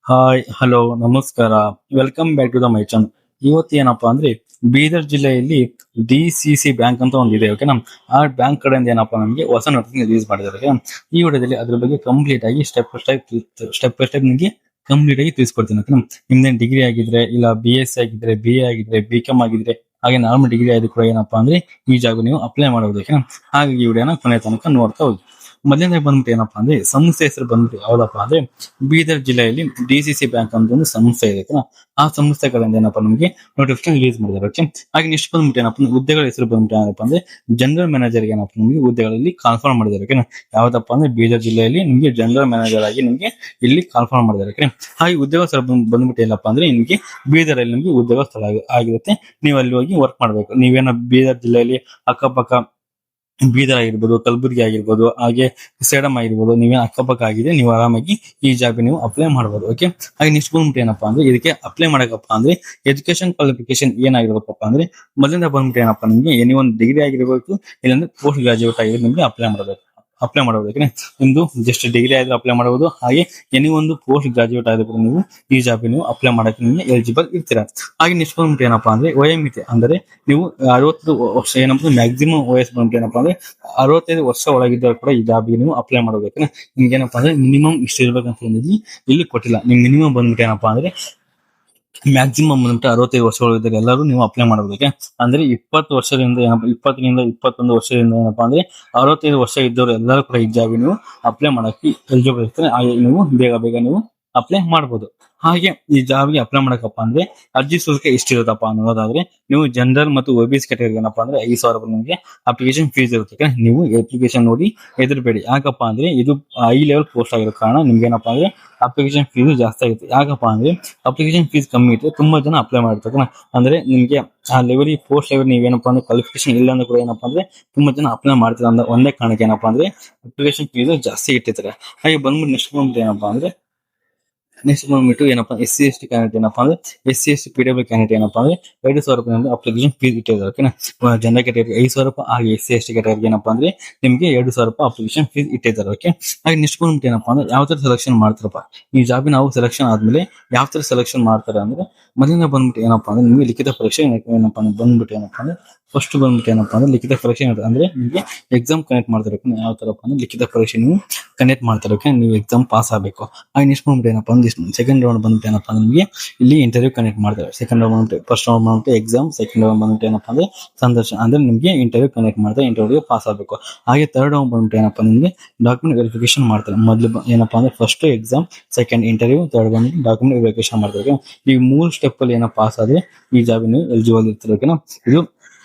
Hi hello ನಮಸ್ಕಾರ. Welcome back to the my channel. ಇವತ್ತು ಏನಪ್ಪಾ ಅಂದ್ರೆ ಬೀದರ್ ಜಿಲ್ಲೆಯಲ್ಲಿ DCC ಬ್ಯಾಂಕ್ ಅಂತ ಒಂದಿದೆ. ಓಕೆನಾ, ಆ ಬ್ಯಾಂಕ್ ಕಡೆಯಿಂದ ಏನಪ್ಪಾ ನಮಗೆ ಹೊಸ ನೋಟಿಫಿಕೇಶನ್ ರಿಲೀಸ್ ಮಾಡಿದ್ದಾರೆ. ಓಕೆನಾ, ಈ ವಿಡಿಯೋದಲ್ಲಿ ಅದ್ರ ಬಗ್ಗೆ ಕಂಪ್ಲೀಟ್ ಆಗಿ ಸ್ಟೆಪ್ ಬೈ ಸ್ಟೆಪ್ ನಿಮಗೆ ಕಂಪ್ಲೀಟ್ ಆಗಿ ತಿಳಿಸ್ಕೊಡ್ತೀನಿ. ಓಕೆನಾ, ನಿಮ್ದೇನು ಡಿಗ್ರಿ ಆಗಿದ್ರೆ, ಇಲ್ಲ BSc ಆಗಿದ್ರೆ, BA ಆಗಿದ್ರೆ, BCom ಆಗಿದ್ರೆ, ಹಾಗೆ ನಾರ್ಮಲ್ ಡಿಗ್ರಿ ಆದ್ರೂ ಕೂಡ ಏನಪ್ಪಾ ಅಂದ್ರೆ ಈ ಜಾಗ ನೀವು ಅಪ್ಲೈ ಮಾಡಬಹುದು. ಓಕೆನಾ, ಹಾಗಾಗಿ ಈ ವಿಡಿಯೋನ ಕೊನೆ ತನಕ ನೋಡ್ತಾ ಹೋಗಿ. ಮೊದಲನೇ ಬಂದ್ಬಿಟ್ಟು ಏನಪ್ಪಾ ಅಂದ್ರೆ ಸಂಸ್ಥೆ ಹೆಸರು ಬಂದ್ಬಿಟ್ಟು ಯಾವ್ದಪ್ಪ ಅಂದ್ರೆ ಬೀದರ್ ಜಿಲ್ಲೆಯಲ್ಲಿ DCC ಬ್ಯಾಂಕ್ ಅಂತ ಒಂದು ಸಂಸ್ಥೆ ಇದೆ. ಆ ಸಂಸ್ಥೆ ಕಡೆಯಿಂದ ಏನಪ್ಪಾ ನಮಗೆ ನೋಟಿಫಿಕೇಶನ್ ರಿಲೀಸ್ ಮಾಡಿದ್ದಾರೆ. ಓಕೆ, ಹಾಗೆ ನೆಕ್ಸ್ಟ್ ಬಂದ್ಬಿಟ್ಟು ಏನಪ್ಪಾ ಅಂದ್ರೆ ಹುದ್ದೆಗಳ ಹೆಸರು ಬಂದ್ಬಿಟ್ಟು ಏನಪ್ಪಾ ಅಂದ್ರೆ ಜನರಲ್ ಮ್ಯಾನೇಜರ್ ಏನಪ್ಪಾ ನಮಗೆ ಹುದ್ದೆಗಳಲ್ಲಿ ಕಾನ್ಫರ್ಮ್ ಮಾಡಿದ್ದಾರೆ. ಓಕೆನಾ, ಯಾವ್ದಪ್ಪ ಅಂದ್ರೆ ಬೀದರ್ ಜಿಲ್ಲೆಯಲ್ಲಿ ನಿಮಗೆ ಜನರಲ್ ಮ್ಯಾನೇಜರ್ ಆಗಿ ನಿಮಗೆ ಇಲ್ಲಿ ಕಾನ್ಫರ್ಮ್ ಮಾಡಿದ್ದಾರೆ. ಓಕೆ, ಹಾಗೆ ಉದ್ಯೋಗ ಸ್ಥಳ ಬಂದ್ಬಿಟ್ಟು ಏನಪ್ಪಾ ಅಂದ್ರೆ ನಿಮಗೆ ಬೀದರಲ್ಲಿ ನಿಮಗೆ ಉದ್ಯೋಗ ಸ್ಥಳ ಆಗಿರುತ್ತೆ. ನೀವು ಅಲ್ಲಿ ಹೋಗಿ ವರ್ಕ್ ಮಾಡ್ಬೇಕು. ನೀವೇನ ಬೀದರ್ ಜಿಲ್ಲೆಯಲ್ಲಿ ಅಕ್ಕಪಕ್ಕ ಬೀದರ್ ಆಗಿರ್ಬೋದು, ಕಲಬುರಗಿ ಆಗಿರ್ಬೋದು, ಹಾಗೆ ಸೇಡಂ ಆಗಿರ್ಬೋದು, ನೀವೇ ಅಕ್ಕಪಕ್ಕ ಆಗಿದೆ ನೀವು ಆರಾಮಾಗಿ ಈ ಜಾಬ್ ನೀವು ಅಪ್ಲೈ ಮಾಡಬಹುದು. ಓಕೆ, ಹಾಗೆ ನೆಕ್ಸ್ಟ್ ಬಂದ್ಬಿಟ್ಟು ಏನಪ್ಪಾ ಅಂದ್ರೆ ಇದಕ್ಕೆ ಅಪ್ಲೈ ಮಾಡಕಪ್ಪ ಅಂದ್ರೆ ಎಜುಕೇಶನ್ ಕ್ವಾಲಿಫಿಕೇಶನ್ ಏನಾಗಿರ್ಬೇಕಪ್ಪ ಅಂದ್ರೆ ಮೊದಲಿಂದ ಬಂದ್ಬಿಟ್ಟು ಏನಪ್ಪಾ ನಿಮಗೆ ಎನಿ ಒಂದು ಡಿಗ್ರಿ ಆಗಿರ್ಬೇಕು, ಇಲ್ಲಾಂದ್ರೆ ಪೋಸ್ಟ್ ಗ್ರಾಜುಯೇಟ್ ಆಗಿದ್ರೆ ನಿಮಗೆ ಅಪ್ಲೈ ಮಾಡಬಹುದು. ಓಕೆ, ನಿಮ್ದು ಜಸ್ಟ್ ಡಿಗ್ರಿ ಆದ್ರೆ ಅಪ್ಲೈ ಮಾಡಬಹುದು. ಹಾಗೆ ಎನಿ ಒಂದು ಪೋಸ್ಟ್ ಗ್ರಾಜುಯೇಟ್ ಆದ್ರೆ ಕೂಡ ನೀವು ಈ ಜಾಬ್ ನೀವು ಅಪ್ಲೈ ಮಾಡಕ್ಕೆ ನಿಮಗೆ ಎಲಿಜಿಬಲ್ ಇರ್ತೀರಾ. ಹಾಗೆ ನೆಕ್ಸ್ಟ್ ಬಂದ್ಬಿಟ್ಟು ಏನಪ್ಪಾ ಅಂದ್ರೆ ವಯೋಮಿತಿ ಅಂದ್ರೆ ನೀವು 60 ವರ್ಷ ಏನಪ್ಪ ಮ್ಯಾಕ್ಸಿಮಮ್ ವಯಸ್ಸು ಬಂದ್ಬಿಟ್ಟು ಏನಪ್ಪಾ ಅಂದ್ರೆ 65 ವರ್ಷ ಒಳಗಿದ್ದವರು ಕೂಡ ಈ ಜಾಬ್ಗೆ ನೀವು ಅಪ್ಲೈ ಮಾಡಬೇಕು. ನಿಮ್ಗೆ ಏನಪ್ಪಾ ಅಂದ್ರೆ ಮಿನಿಮಮ್ ಇಷ್ಟು ಇರ್ಬೇಕಂತ ಏನಿದ್ವಿ ಇಲ್ಲಿ ಕೊಟ್ಟಿಲ್ಲ. ನಿಮ್ ಮಿನಿಮಮ್ ಬಂದ್ಬಿಟ್ಟು ಏನಪ್ಪಾ ಅಂದ್ರೆ ಮ್ಯಾಕ್ಸಿಮಮ್ ಬಂದ್ಬಿಟ್ಟು 65 ವರ್ಷಗಳಿದ್ದರೆ ಎಲ್ಲರೂ ನೀವು ಅಪ್ಲೈ ಮಾಡಬೇಕು. ಅಂದ್ರೆ 20 ವರ್ಷದಿಂದ 20ರಿಂದ 21 ವರ್ಷದಿಂದ ಏನಪ್ಪಾ ಅಂದ್ರೆ 65 ವರ್ಷ ಇದ್ದವರು ಎಲ್ಲರೂ ಕೂಡ ಈ ಜಾಬ್ ನೀವು ಅಪ್ಲೈ ಮಾಡಕ್ಕೆ ಎಲಿಜಿಬಲ್ ಇರ್ತಾರೆ. ಹಾಗೆ ನೀವು ಬೇಗ ಬೇಗ ನೀವು ಅಪ್ಲೈ ಮಾಡಬಹುದು. ಹಾಗೆ ಈ ಜಾಬ್ಗೆ ಅಪ್ಲೈ ಮಾಡಕಪ್ಪ ಅಂದ್ರೆ ಅರ್ಜಿ ಶುಲ್ಕ ಎಷ್ಟಿರುತ್ತಪ್ಪ ಅನ್ನೋದಾದ್ರೆ ನೀವು ಜನರಲ್ ಮತ್ತು OBC ಕ್ಯಾಟಗರಿ ಏನಪ್ಪಾ ಅಂದ್ರೆ 5,000 ರೂಪಾಯಿ ನಿಮಗೆ ಅಪ್ಲಿಕೇಶನ್ ಫೀಸ್ ಇರುತ್ತೆ. ನೀವು ಅಪ್ಲಿಕೇಶನ್ ನೋಡಿ ಹೆದರ್ಬೇಡಿ. ಯಾಕಪ್ಪ ಅಂದ್ರೆ ಇದು ಹೈ ಲೆವೆಲ್ ಪೋಸ್ಟ್ ಆಗಿರೋ ಕಾರಣ ನಿಮ್ಗೆ ಏನಪ್ಪಾ ಅಂದ್ರೆ ಅಪ್ಲಿಕೇಶನ್ ಫೀಸ್ ಜಾಸ್ತಿ ಆಗುತ್ತೆ. ಯಾಕಪ್ಪ ಅಂದ್ರೆ ಅಪ್ಲಿಕೇಶನ್ ಫೀಸ್ ಕಮ್ಮಿ ಇದ್ರೆ ತುಂಬಾ ಜನ ಅಪ್ಲೈ ಮಾಡಿರ್ತಾರೆ. ಅಂದ್ರೆ ನಿಮ್ಗೆ ಆ ಲೆವೆಲ್ ಪೋಸ್ಟ್ ಲೆವೆಲ್ ನೀವೇನಪ್ಪಾ ಅಂದ್ರೆ ಕ್ವಾಲಿಫಿಕೇಶನ್ ಇಲ್ಲ ಅಂದ್ರೆ ಕೂಡ ಏನಪ್ಪಾ ಅಂದ್ರೆ ತುಂಬಾ ಜನ ಅಪ್ಲೈ ಮಾಡ್ತಾರೆ. ಅಂದ್ರೆ ಒಂದೇ ಕಾರಣಕ್ಕೆ ಏನಪ್ಪಾ ಅಂದ್ರೆ ಅಪ್ಲಿಕೇಶನ್ ಫೀಸ್ ಜಾಸ್ತಿ ಇಟ್ಟಿರ್ತಾರೆ. ಹಾಗೆ ಬಂದ್ಬಿಟ್ಟು ನೆಕ್ಸ್ಟ್ ಬಂದ್ಬಿಟ್ಟು ಏನಪ್ಪಾ SC ST ಕ್ಯಾಂಡಿಡೇಟ್ ಏನಪ್ಪಾ ಅಂದ್ರೆ SC ST PW ಕ್ಯಾಂಡಿಡೇಟ್ ಏನಪ್ಪಾ ಅಂದ್ರೆ 2,000 ರೂಪಾಯಿ ಅಪ್ಲಿಕೇಶನ್ ಫೀಸ್ ಇಟ್ಟಿದ್ದಾರೆ. ಓಕೆನಾ, ಜನರಲ್ ಕ್ಯಾಟಗರಿ 5,000 ರೂಪಾಯಿ, ಹಾಗೆ SC ST ಕ್ಯಾಟಗರಿ ಏನಪ್ಪಾ ಅಂದ್ರೆ ನಿಮ್ಗೆ 2,000 ರೂಪಾಯಿ ಅಪ್ಲಿಕೇಶನ್ ಫೀಸ್ ಇಟ್ಟಿದ್ದಾರೆ. ಓಕೆ, ಹಾಗೆ ನೆಕ್ಸ್ಟ್ ಬಂದ್ಬಿಟ್ಟು ಏನಪ್ಪಾ ಅಂದ್ರೆ ಯಾವ ತರ ಸೆಲೆಕ್ಷನ್ ಮಾಡ್ತಾರಪ್ಪ ಈ ಜಾಬ್ ನಾವು ಸೆಲೆಕ್ಷನ್ ಆದ್ಮೇಲೆ ಯಾವ ತರ ಸೆಲೆಕ್ಷನ್ ಮಾಡ್ತಾರೆ ಅಂದ್ರೆ ಮೊದಲನೇ ಬಂದ್ಬಿಟ್ಟು ಏನಪ್ಪಾ ಅಂದ್ರೆ ನಿಮಗೆ ಲಿಖಿತ ಪರೀಕ್ಷೆ ಏನಪ್ಪಾ ಅಂದ್ರೆ ಬಂದ್ಬಿಟ್ಟು ಏನಪ್ಪಾ ಅಂದ್ರೆ ಫಸ್ಟ್ ಬಂದ್ಬಿಟ್ಟು ಏನಪ್ಪಾ ಅಂದ್ರೆ ಲಿಖಿತ ಪರೀಕ್ಷೆ ಅಂದ್ರೆ ನಿಮಗೆ ಎಕ್ಸಾಮ್ ಕನೆಕ್ಟ್ ಮಾಡ್ತಾರೆ. ಯಾವ ತರಪ್ಪ ಅಂದ್ರೆ ಲಿಖಿತ ಪರೀಕ್ಷೆ ನೀವು ಕನೆಕ್ಟ್ ಮಾಡ್ತಾರೆ. ಓಕೆ, ನೀವು ಎಕ್ಸಾಮ್ ಪಾಸ್ ಆಗಬೇಕು. ಹಾಗೆ ನೆಕ್ಸ್ಟ್ ಬಂದ್ಬಿಟ್ಟು ಏನಪ್ಪಾ ಅಂದ್ರೆ ಸೆಕೆಂಡ್ ರೌಂಡ್ ಬಂದ್ಬಿಟ್ಟು ಏನಪ್ಪಾ ಅಂದ್ರೆ ನಿಮಗೆ ಇಲ್ಲಿ ಇಂಟರ್ವ್ಯೂ ಕನೆಕ್ಟ್ ಮಾಡ್ತಾರೆ. ಸೆಕೆಂಡ್ ರೌಂಡ್ ಬಂದ್ಬಿಟ್ಟು ಫಸ್ಟ್ ರೌಂಡ್ ಬಂದ್ಬಿಟ್ಟು ಎಕ್ಸಾಮ್, ಸೆಕೆಂಡ್ ರೌಂಡ್ ಬಂದ್ಬಿಟ್ಟು ಏನಪ್ಪಾ ಅಂದ್ರೆ ಸಂದರ್ಶನ ಅಂದ್ರೆ ನಿಮಗೆ ಇಂಟರ್ವ್ಯೂ ಕನೆಕ್ಟ್ ಮಾಡ್ತಾರೆ. ಇಂಟರ್ವ್ಯೂ ಪಾಸ್ ಆಗಬೇಕು. ಹಾಗೆ ಥರ್ಡ್ ರೌಂಡ್ ಬಂದ್ಬಿಟ್ಟು ಏನಪ್ಪಾ ನಿಮಗೆ ಡಾಕ್ಯುಮೆಂಟ್ ವೆರಿಫಿಕೇಶನ್ ಮಾಡ್ತಾರೆ. ಮೊದಲು ಏನಪ್ಪಾ ಅಂದ್ರೆ first exam, second interview, third ಬಂದ್ಬಿಟ್ಟು ಡಾಕ್ಯುಮೆಂಟ್ ವೆರಿಫಿಕೇಶನ್ ಮಾಡ್ತಾರೆ. ಈ 3 ಸ್ಟೆಪ್ ಅಲ್ಲಿ ಏನೋ ಪಾಸ್ ಆದ್ರೆ ಈ ಜಾಬ್ ನೀವು ಎಲಿಜಿಬಲ್ ಇರ್ತಾರೆ. ಓಕೆನಾ, ಇದು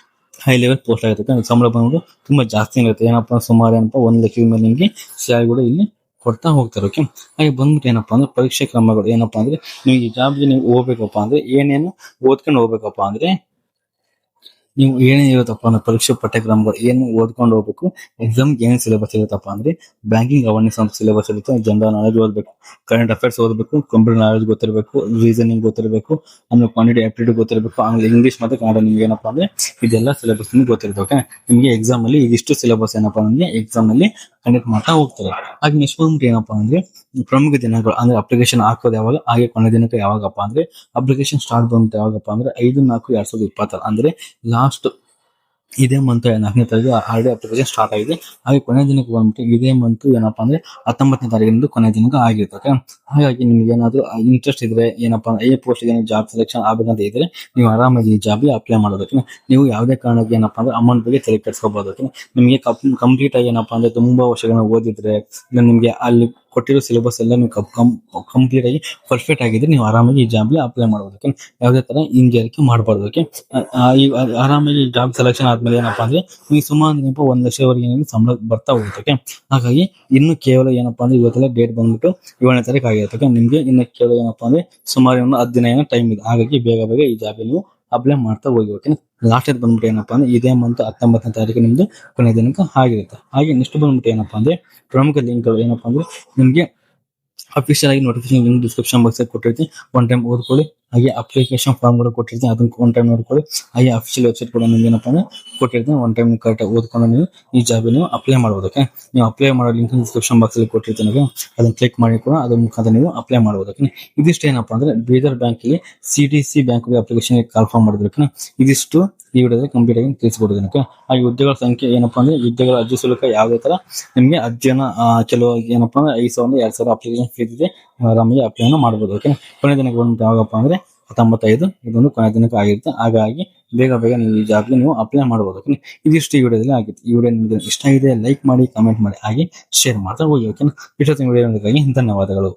ಹೈ ಲೆವೆಲ್ ಪೋಸ್ಟ್ ಆಗಿರುತ್ತೆ. ಸಂಬಳ ಬಂದ್ಬಿಟ್ಟು ತುಂಬಾ ಜಾಸ್ತಿ ಇರುತ್ತೆ. ಏನಪ್ಪಾ ಸುಮಾರು ಏನಪ್ಪಾ 1,00,000 ಮೇಲೆ ನಿಮಗೆ ಸ್ಯಾಲರಿ ಕೂಡ ಇಲ್ಲಿ ಕೊಡ್ತಾ ಹೋಗ್ತಾರೆ. ಓಕೆ, ಹಾಗೆ ಬಂದ್ಬಿಟ್ಟು ಏನಪ್ಪಾ ಅಂದ್ರೆ ಪರೀಕ್ಷೆ ಕ್ರಮಗಳು ಏನಪ್ಪಾ ಅಂದ್ರೆ ನೀವು ಈ ಜಾಬ್ಗೆ ನೀವು ಹೋಗ್ಬೇಕಪ್ಪ ಅಂದ್ರೆ ಏನೇನು ಓದ್ಕೊಂಡು ಹೋಗ್ಬೇಕಪ್ಪ ಅಂದ್ರೆ ನೀವು ಏನೇ ಇರುತ್ತಪ್ಪ ಅಂದ್ರೆ ಪರೀಕ್ಷೆ ಪಠ್ಯಕ್ರಮಗಳು ಏನು ಓದ್ಕೊಂಡು ಹೋಗ್ಬೇಕು. ಎಕ್ಸಾಮ್ಗೆ ಏನ್ ಸಿಲೆಬಸ್ ಇರುತ್ತಪ್ಪ ಅಂದ್ರೆ ಬ್ಯಾಂಕಿಂಗ್ ಅವೇರ್ನೆಸ್ ಅಂತ ಸಿಲೆಬಸ್ ಇರುತ್ತೆ. ಜನರಲ್ ನಾಲೆಜ್ ಓದಬೇಕು, ಕರೆಂಟ್ ಅಫೇರ್ಸ್ ಓದಬೇಕು, ಕಂಪ್ಯೂಟರ್ ನಾಲೆಜ್ ಗೊತ್ತಿರಬೇಕು, ರೀಸನಿಂಗ್ ಗೊತ್ತಿರಬೇಕು, ಆಮೇಲೆ ಕ್ವಾಂಟಿಟಿ ಆಪ್ಟಿಟ್ಯೂಡ್ ಗೊತ್ತಿರಬೇಕು, ಆಮೇಲೆ ಇಂಗ್ಲಿಷ್ ಮತ್ತೆ ಕನ್ನಡ ನಿಮ್ಗೆ ಏನಪ್ಪಾ ಅಂದ್ರೆ ಇದೆಲ್ಲ ಸಿಲೆಬಸ್ ನಿಮ್ಗೆ ಗೊತ್ತಿರುತ್ತೆ. ಓಕೆ, ನಿಮಗೆ ಎಕ್ಸಾಮ್ ಅಲ್ಲಿ ಇದಿಷ್ಟು ಸಿಲೆಬಸ್ ಏನಪ್ಪಾ ಅಂದ್ರೆ ಎಕ್ಸಾಮ್ ಅಲ್ಲಿ ಕಂಡಕ್ಟ್ ಮಾಡ್ತಾ ಹೋಗ್ತಾರೆ. ಹಾಗೆ ನೆಕ್ಸ್ಟ್ ಬಂದ್ಬಿಟ್ಟು ಏನಪ್ಪಾ ಅಂದ್ರೆ ಪ್ರಮುಖ ದಿನಗಳು ಅಂದ್ರೆ ಅಪ್ಲಿಕೇಶನ್ ಹಾಕೋದು ಯಾವಾಗ, ಹಾಗೆ ಕೊನೆ ದಿನಕ್ಕೆ ಯಾವಾಗಪ್ಪ ಅಂದ್ರೆ ಅಪ್ಲಿಕೇಶನ್ ಸ್ಟಾರ್ಟ್ ಬಂದ್ಬಿಟ್ಟು ಯಾವಾಗಪ್ಪ ಅಂದ್ರೆ 5/4/2020 ಅಂದ್ರೆ ಲಾಸ್ಟ್ ಇದೇ ಮಂತ್ 4ನೇ ತಾರೀಕು ಆಲ್ರೆಡಿ ಅಪ್ಲಿಕೇಶನ್ ಸ್ಟಾರ್ಟ್ ಆಗಿದೆ. ಹಾಗೆ ಕೊನೆ ದಿನಕ್ಕೆ ಬಂದ್ಬಿಟ್ಟು ಇದೇ ಮಂತ್ ಏನಪ್ಪಾ ಅಂದ್ರೆ 19ನೇ ತಾರೀಕಿನಿಂದ ಕೊನೆ ದಿನಕ್ಕೆ ಆಗಿರುತ್ತೆ. ಹಾಗಾಗಿ ನಿಮ್ಗೆ ಏನಾದ್ರು ಇಂಟ್ರೆಸ್ಟ್ ಇದ್ರೆ ಏನಪ್ಪಾ ಅಂದ್ರೆ ಈ ಪೋಸ್ಟ್ ಜಾಬ್ ಸೆಲೆಕ್ಷನ್ ಆಗ್ಬೇಕಂತ ಇದ್ರೆ ನೀವು ಆರಾಮಾಗಿ ಈ ಜಾಬ್ಗೆ ಅಪ್ಲೈ ಮಾಡೋದಕ್ಕೆ ನೀವು ಯಾವುದೇ ಕಾರಣಕ್ಕೆ ಏನಪ್ಪಾ ಅಂದ್ರೆ ಅಮೌಂಟ್ ಬಗ್ಗೆ ತಲೆ ಕೆಡಿಸ್ಕೋಬಹುದು. ನಿಮಗೆ ಕಂಪ್ಲೀಟ್ ಆಗಿ ಏನಪ್ಪಾ ಅಂದ್ರೆ ತುಂಬಾ ವರ್ಷಗಳನ್ನ ಓದಿದ್ರೆ ನಿಮ್ಗೆ ಅಲ್ಲಿ ಕೊಟ್ಟಿರೋ ಸಿಲೆಬಸ್ ಎಲ್ಲ ನೀವು ಕಂಪ್ಲೀಟ್ ಆಗಿ ಪರ್ಫೆಕ್ಟ್ ಆಗಿದ್ರೆ ನೀವು ಆರಾಮಾಗಿ ಈ ಜಾಬ್ಗೆ ಅಪ್ಲೈ ಮಾಡೋದಕ್ಕೆ ಯಾವುದೇ ತರ ಹಿಂಜರಿಕೆ ಮಾಡಬಾರ್ದು. ಈ ಆರಾಮಾಗಿ ಜಾಬ್ ಸೆಲೆಕ್ಷನ್ ಆದ್ಮೇಲೆ ಏನಪ್ಪಾ ಅಂದ್ರೆ ನೀವು ಸುಮಾರು ಏನಪ್ಪಾ 1,00,000ವರೆಗೆ ಸಂಬಳ ಬರ್ತಾ ಹೋಗುತ್ತೆ. ಹಾಗಾಗಿ ಇನ್ನು ಕೇವಲ ಏನಪ್ಪಾ ಅಂದ್ರೆ ಇವತ್ತೆಲ್ಲ ಡೇಟ್ ಬಂದ್ಬಿಟ್ಟು 7ನೇ ತಾರೀಕು ಆಗಿರುತ್ತೆ. ನಿಮ್ಗೆ ಇನ್ನು ಕೇವಲ ಏನಪ್ಪಾ ಅಂದ್ರೆ ಸುಮಾರು 10 ದಿನ ಟೈಮ್ ಇದೆ. ಹಾಗಾಗಿ ಬೇಗ ಬೇಗ ಈ ಜಾಬ್ ನೀವು ಅಪ್ಲೈ ಮಾಡ್ತಾ ಹೋಗಿ. ಓಕೆ, ಲಾಸ್ಟ್ ಡೇಟ್ ಬಂದ್ಬಿಟ್ಟು ಏನಪ್ಪಾ ಅಂದ್ರೆ ಇದೇ ಮಂತ್ 19ನೇ ತಾರೀಕು ನಿಮ್ದು ಕೊನೆ ದಿನಕ್ಕೆ ಆಗಿರುತ್ತೆ. ಹಾಗೆ ನೆಕ್ಸ್ಟ್ ಬಂದ್ಬಿಟ್ಟು ಏನಪ್ಪಾ ಅಂದ್ರೆ ಪ್ರಮುಖ ಲಿಂಕ್ಗಳು ಏನಪ್ಪಾ ಅಂದ್ರೆ ನಿಮ್ಗೆ ಅಫಿಷಿಯಲ್ ಆಗಿ ನೋಟಿಫಿಕೇಶನ್ ಲಿಂಕ್ ಡಿಸ್ಕ್ರಿಪ್ಷನ್ ಬಾಕ್ಸ್ ಕೊಟ್ಟಿರ್ತೀನಿ. ಒನ್ ಟೈಮ್ ಓದ್ಕೊಳ್ಳಿ. ಹಾಗೆ ಅಪ್ಲಿಕೇಶನ್ ಫಾರ್ಮ್ ಕೂಡ ಕೊಟ್ಟಿರ್ತೀನಿ, ಅದನ್ನ ಒನ್ ಟೈಮ್ ನೋಡ್ಕೊಳ್ಳಿ. ಹಾಗೆ ಅಫಿಷಿಯಲ್ ವೆಬ್ಸೈಟ್ ಕೂಡ ನಿಮ್ಗೆ ಏನಪ್ಪಾ ಅಂದ್ರೆ ಕೊಟ್ಟಿರ್ತೀನಿ, ಒನ್ ಟೈಮ್ ಕರೆಕ್ಟ್ ಓದ್ಕೊಂಡು ನೀವು ಈ ಜಾಬ್ ನೀವು ಅಪ್ಲೈ ಮಾಡಬಹುದು. ಓಕೆ, ನೀವು ಅಪ್ಲೈ ಮಾಡೋ ಲಿಂಕ್ ಡಿಸ್ಕ್ರಿಪ್ಷನ್ ಬಾಕ್ಸ್ ಅಲ್ಲಿ ಕೊಟ್ಟಿರ್ತೀನಿ. ಅದನ್ನ ಕ್ಲಿಕ್ ಮಾಡಿ ಕೂಡ ಅದ್ರ ಮುಖಾಂತರ ನೀವು ಅಪ್ಲೈ ಮಾಡಬಹುದು. ಓಕೆ, ಇದಿಷ್ಟು ಏನಪ್ಪಾ ಅಂದ್ರೆ ಬೀದರ್ ಬ್ಯಾಂಕಿಗೆ CDC ಬ್ಯಾಂಕ್ ಅಪ್ಲಿಕೇಶನ್ ಕಾಲ್ಫಾರ್ಮ್ ಮಾಡಿದ್ರು. ಓಕೆ, ಇದಿಷ್ಟು ಈ ವಿಡಿಯೋದಲ್ಲಿ ಕಂಪ್ಲೀಟ್ ಆಗಿ ತಿಳಿಸ್ಕೊಡ್ತೀನಿ. ಓಕೆ, ಹಾಗೆ ಹುದ್ದೆಗಳ ಸಂಖ್ಯೆ ಏನಪ್ಪಾ ಅಂದ್ರೆ ಹುದ್ದೆಗಳ ಅರ್ಜಿ ಶುಲ್ಕ ಯಾವುದೇ ತರ ನಿಮ್ಗೆ ಅರ್ಜಿಯನ್ನ ಕೆಲವು ಏನಪ್ಪಾ ಅಂದ್ರೆ 5,000 2,000 ಅಪ್ಲಿಕೇಶನ್ ಫೀಸ್ ಇದೆ, ನೀವು ಆರಾಮಾಗಿ ಅಪ್ಲೈನ ಮಾಡಬಹುದು. ಓಕೆ, ಕೊನೆ ದಿನಕ್ಕೆ ಬಂದು ಯಾವಾಗಪ್ಪ ಅಂದ್ರೆ 19 ಇದೊಂದು ಕೊನೆ ದಿನಕ್ಕೆ ಆಗಿರುತ್ತೆ. ಹಾಗಾಗಿ ಬೇಗ ಬೇಗ ನೀವು ಈ ಜಾಬ್ಗೆ ನೀವು ಅಪ್ಲೈ ಮಾಡಬಹುದು. ಓಕೆ, ಇದಿಷ್ಟು ಈ ವಿಡಿಯೋದಲ್ಲಿ ಆಗಿತ್ತು. ಈ ವಿಡಿಯೋ ನಿಮಗೆ ಇಷ್ಟ ಆಗಿದೆ ಲೈಕ್ ಮಾಡಿ, ಕಮೆಂಟ್ ಮಾಡಿ, ಹಾಗೆ ಶೇರ್ ಮಾಡ್ತಾ ಹೋಗಿ. ಓಕೆ, ಇಷ್ಟೊತ್ತಿನ ವಿಡಿಯೋ ಧನ್ಯವಾದಗಳು.